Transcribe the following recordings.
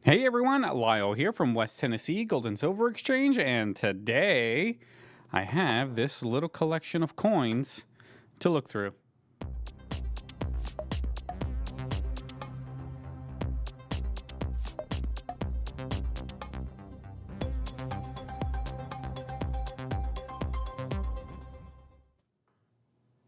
Hey everyone, Lyle here from West Tennessee Gold and Silver Exchange, and today I have this little collection of coins to look through.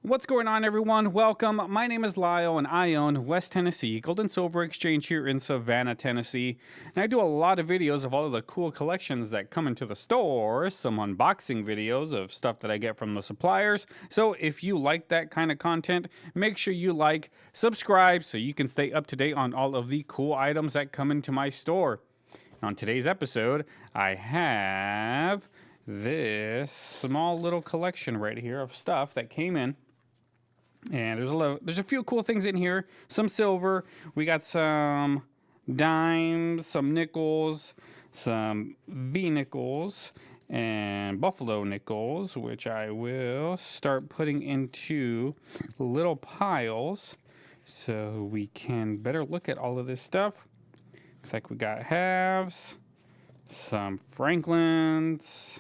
What's going on, everyone? Welcome. My name is Lyle, and I own West Tennessee Gold and Silver Exchange here in Savannah, Tennessee. And I do a lot of videos of all of the cool collections that come into the store, some unboxing videos of stuff that I get from the suppliers. So if you like that kind of content, make sure you like, subscribe, so you can stay up to date on all of the cool items that come into my store. On today's episode, I have this small little collection right here of stuff that came in. And there's a few cool things in here. Some silver. We got some dimes, some nickels, some V nickels, and buffalo nickels, which I will start putting into little piles so we can better look at all of this stuff. Looks like we got halves, some Franklins,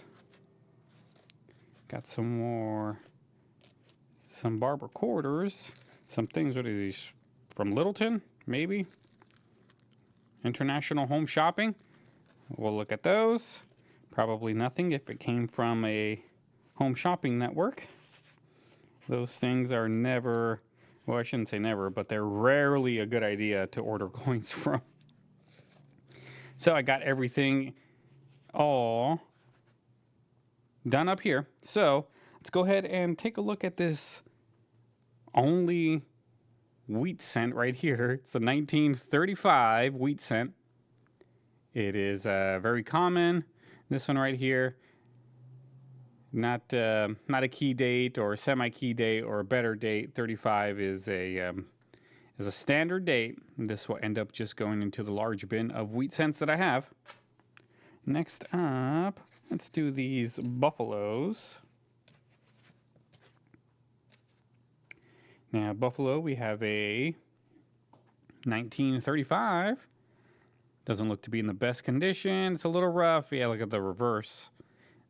got some more. Some Barber quarters, some things. What is these? From Littleton, maybe? International Home Shopping. We'll look at those. Probably nothing if it came from a home shopping network. Those things are never, well, I shouldn't say never, but they're rarely a good idea to order coins from. So I got everything all done up here. So let's go ahead and take a look at this only wheat cent right here. It's a 1935 wheat cent. It is very common. This one right here, not a key date or a semi-key date or a better date. 35 is a standard date. This will end up just going into the large bin of wheat cents that I have. Next up, let's do these buffaloes. Now, buffalo, we have a 1935. Doesn't look to be in the best condition. It's a little rough. Yeah, look at the reverse.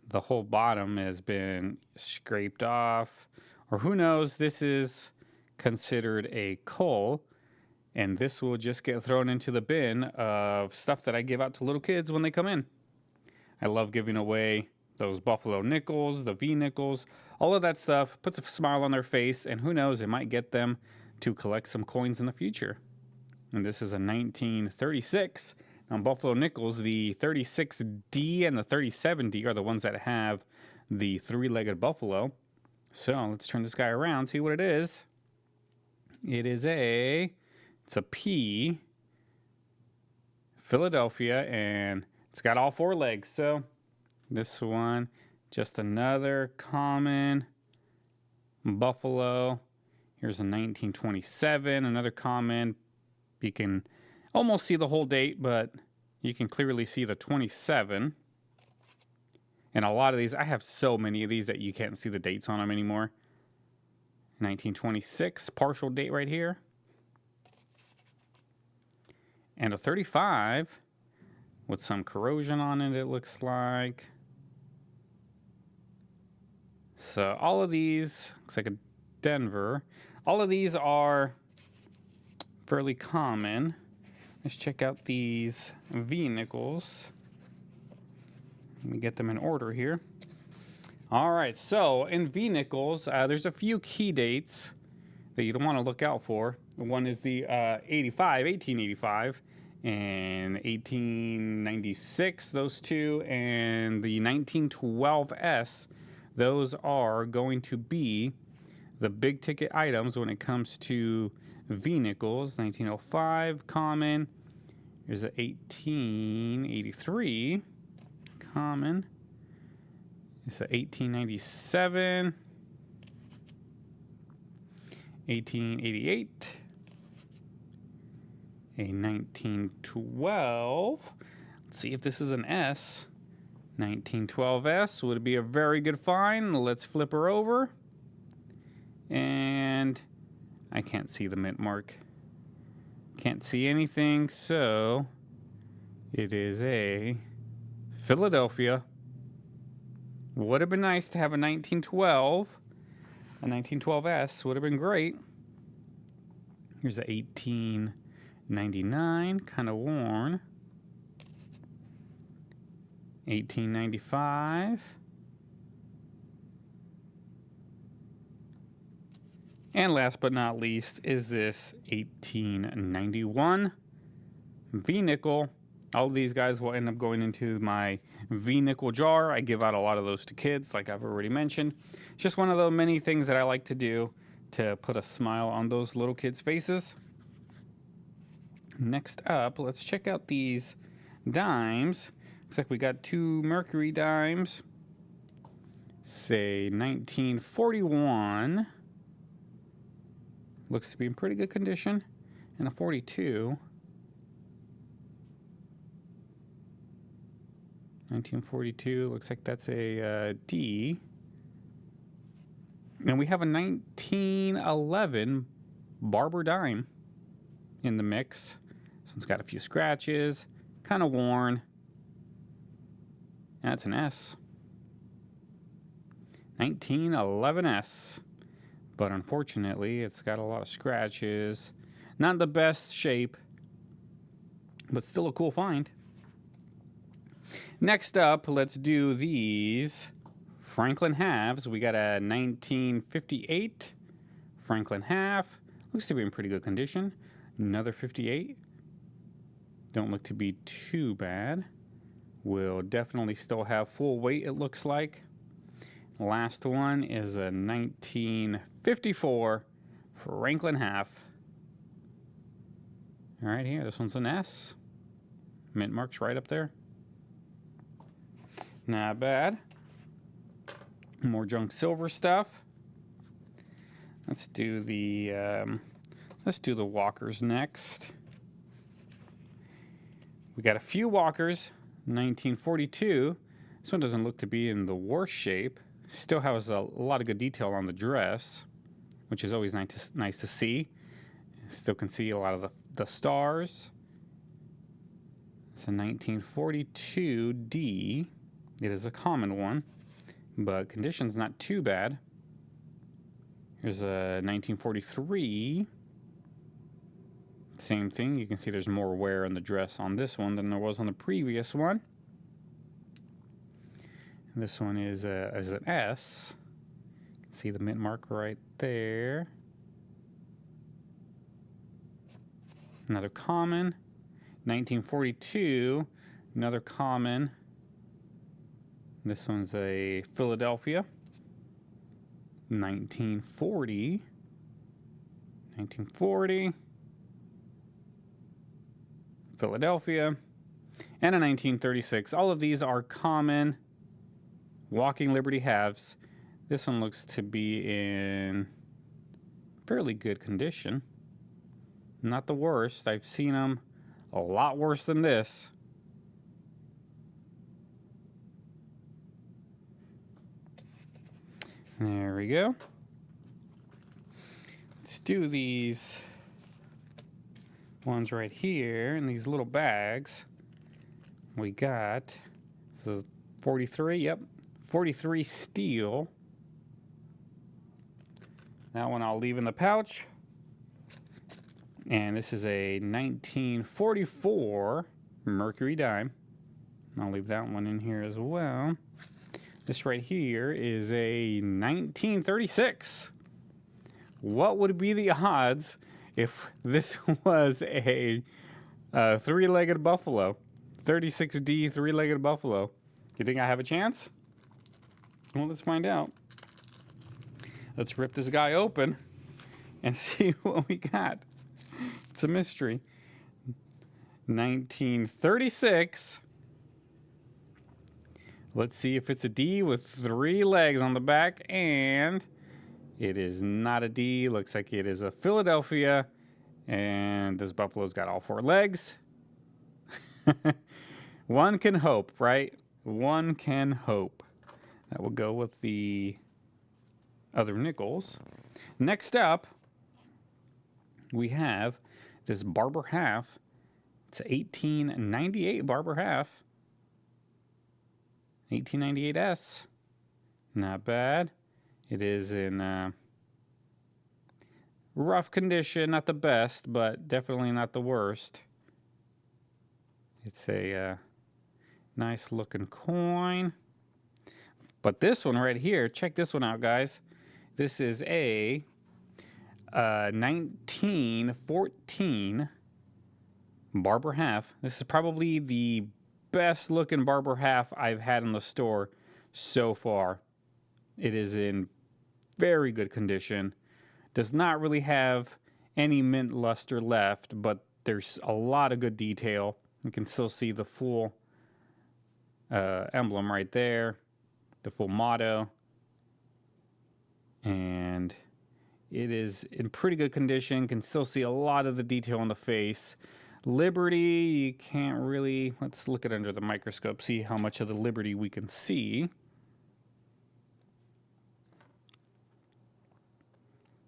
The whole bottom has been scraped off. Or who knows, this is considered a cull. And this will just get thrown into the bin of stuff that I give out to little kids when they come in. I love giving away those buffalo nickels, the V nickels, all of that stuff puts a smile on their face, and who knows, it might get them to collect some coins in the future. And this is a 1936. On buffalo nickels, the 36D and the 37D are the ones that have the three-legged buffalo. So let's turn this guy around, see what it is. It's a P, Philadelphia, and it's got all four legs. So this one, just another common buffalo. Here's a 1927, another common. You can almost see the whole date, but you can clearly see the 27. And a lot of these, I have so many of these that you can't see the dates on them anymore. 1926, partial date right here. And a 35 with some corrosion on it looks like. So all of these, looks like a Denver. All of these are fairly common. Let's check out these V nickels. Let me get them in order here. All right, so in V nickels, there's a few key dates that you don't want to look out for. One is the 1885, and 1896, those two, and the 1912S. Those are going to be the big ticket items when it comes to V nickels. 1905 common. There's an 1883 common. It's a 1897. 1888. A 1912. Let's see if this is an S. 1912S would be a very good find. Let's flip her over. And I can't see the mint mark. Can't see anything, so It is a Philadelphia. Would have been nice to have a 1912. A 1912S would have been great. Here's a 1899, kind of worn. 1895. And last but not least is this 1891 V-nickel. All of these guys will end up going into my V-nickel jar. I give out a lot of those to kids, like I've already mentioned. It's just one of the many things that I like to do to put a smile on those little kids' faces. Next up, let's check out these dimes. Looks like we got 2 Mercury dimes. Say 1941. Looks to be in pretty good condition. And a 42. 1942, looks like that's a D. And we have a 1911 Barber dime in the mix. This one's got a few scratches, kind of worn. That's an S. 1911S. But unfortunately, it's got a lot of scratches. Not the best shape, but still a cool find. Next up, let's do these Franklin halves. We got a 1958 Franklin half. Looks to be in pretty good condition. Another 58. Don't look to be too bad. Will definitely still have full weight, it looks like. Last one is a 1954 Franklin half. All right, here, this one's an S. Mint marks right up there. Not bad. More junk silver stuff. Let's do the walkers next. We got a few walkers. 1942. This one doesn't look to be in the worst shape. Still has a lot of good detail on the dress, which is always nice to see. Still can see a lot of the stars. It's a 1942 D. It is a common one, but condition's not too bad. Here's a 1943. Same thing. You can see there's more wear in the dress on this one than there was on the previous one. And this one is an S. You can see the mint mark right there. Another common. 1942. Another common. This one's a Philadelphia. 1940. Philadelphia. And a 1936. All of these are common Walking Liberty halves. This one looks to be in fairly good condition. Not the worst. I've seen them a lot worse than this. There we go. Let's do these ones right here in these little bags. We got this is 43, yep, 43 steel. That one I'll leave in the pouch. And this is a 1944 Mercury dime. I'll leave that one in here as well. This right here is a 1936. What would be the odds if this was a three-legged buffalo? 36D three-legged buffalo. You think I have a chance? Well, let's find out. Let's rip this guy open and see what we got. It's a mystery. 1936. Let's see if it's a D with 3 legs on the back, and it is not a D. Looks like it is a Philadelphia, and this buffalo's got all 4 legs. One can hope, right? One can hope. That will go with the other nickels. Next up, we have this Barber half. It's a 1898 Barber half. 1898S. Not bad. It is in rough condition, not the best, but definitely not the worst. It's a nice looking coin. But this one right here, check this one out, guys. This is a 1914 Barber half. This is probably the best looking Barber half I've had in the store so far. It is in very good condition. Does not really have any mint luster left, but there's a lot of good detail. You can still see the full emblem right there, the full motto, and it is in pretty good condition. Can still see a lot of the detail on the face. Liberty, you can't really, let's look at under the microscope, see how much of the Liberty we can see.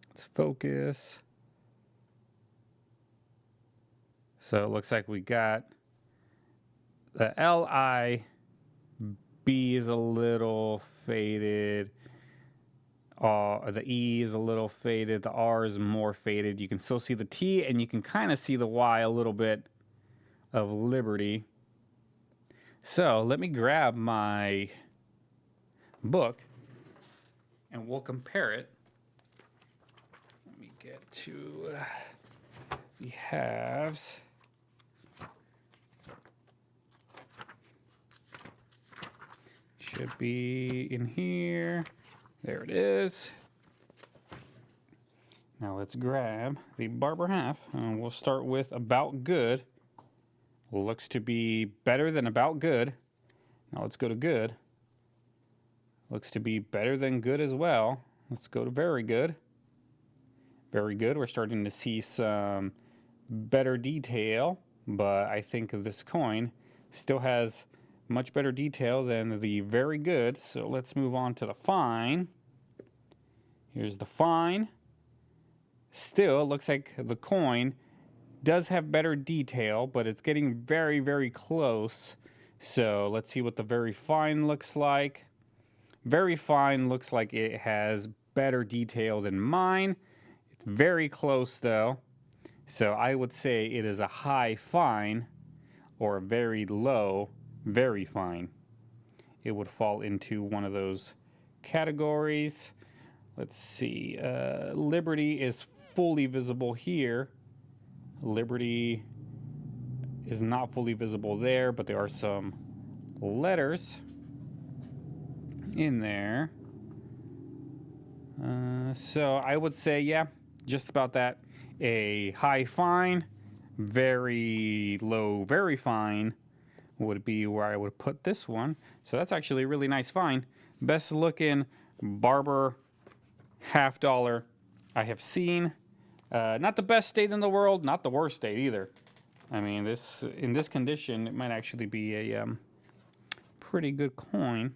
Let's focus. So it looks like we got the LIB is a little faded. The E is a little faded. The R is more faded. You can still see the T, and you can kind of see the Y a little bit of Liberty. So let me grab my book, and we'll compare it. Let me get to the halves. Should be in here. There it is. Now let's grab the Barber half, and we'll start with About Good. Looks to be better than About Good. Now let's go to Good. Looks to be better than Good as well. Let's go to Very Good. Very good. We're starting to see some better detail, but I think this coin still has much better detail than the Very Good. So let's move on to the Fine. Here's the Fine. Still looks like the coin does have better detail, but it's getting very, very close. So let's see what the Very Fine looks like. Very Fine looks like it has better detail than mine. It's very close though. So I would say it is a high fine or a very low Very Fine. It would fall into one of those categories. Let's see. Liberty is fully visible here. Liberty is not fully visible there, but there are some letters in there. So I would say, yeah, just about that. A high fine, very low Very Fine would be where I would put this one. So that's actually a really nice find. Best looking Barber half dollar I have seen. Not the best state in the world, not the worst state either. I mean, this in this condition, it might actually be a pretty good coin.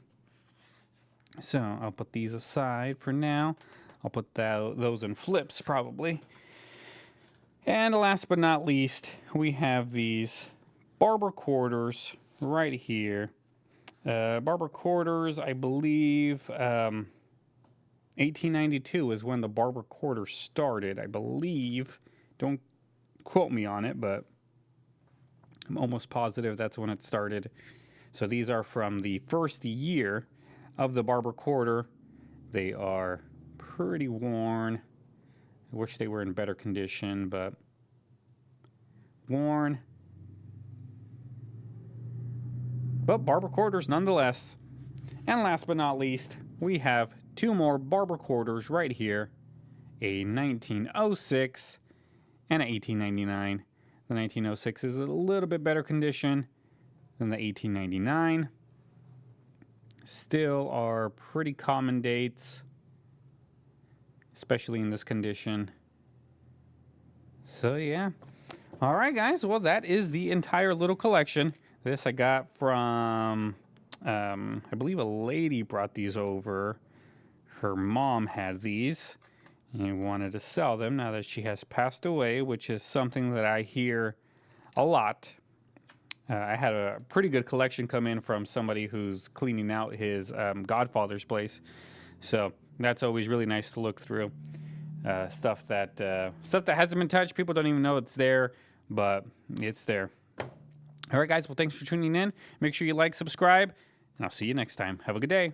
So I'll put these aside for now. I'll put those in flips probably. And last but not least, we have these Barber quarters right here. Barber quarters, I believe 1892 is when the Barber quarter started, I believe. Don't quote me on it, but I'm almost positive that's when it started. So these are from the first year of the Barber quarter. They are pretty worn. I wish they were in better condition, but worn. But Barber quarters nonetheless. And last but not least, we have two more Barber quarters right here. A 1906 and an 1899. The 1906 is a little bit better condition than the 1899. Still are pretty common dates, especially in this condition. So yeah. All right, guys. Well, that is the entire little collection. This I got from, I believe a lady brought these over. Her mom had these and wanted to sell them now that she has passed away, which is something that I hear a lot. I had a pretty good collection come in from somebody who's cleaning out his godfather's place. So that's always really nice to look through. Stuff that hasn't been touched. People don't even know it's there, but it's there. All right, guys. Well, thanks for tuning in. Make sure you like, subscribe, and I'll see you next time. Have a good day.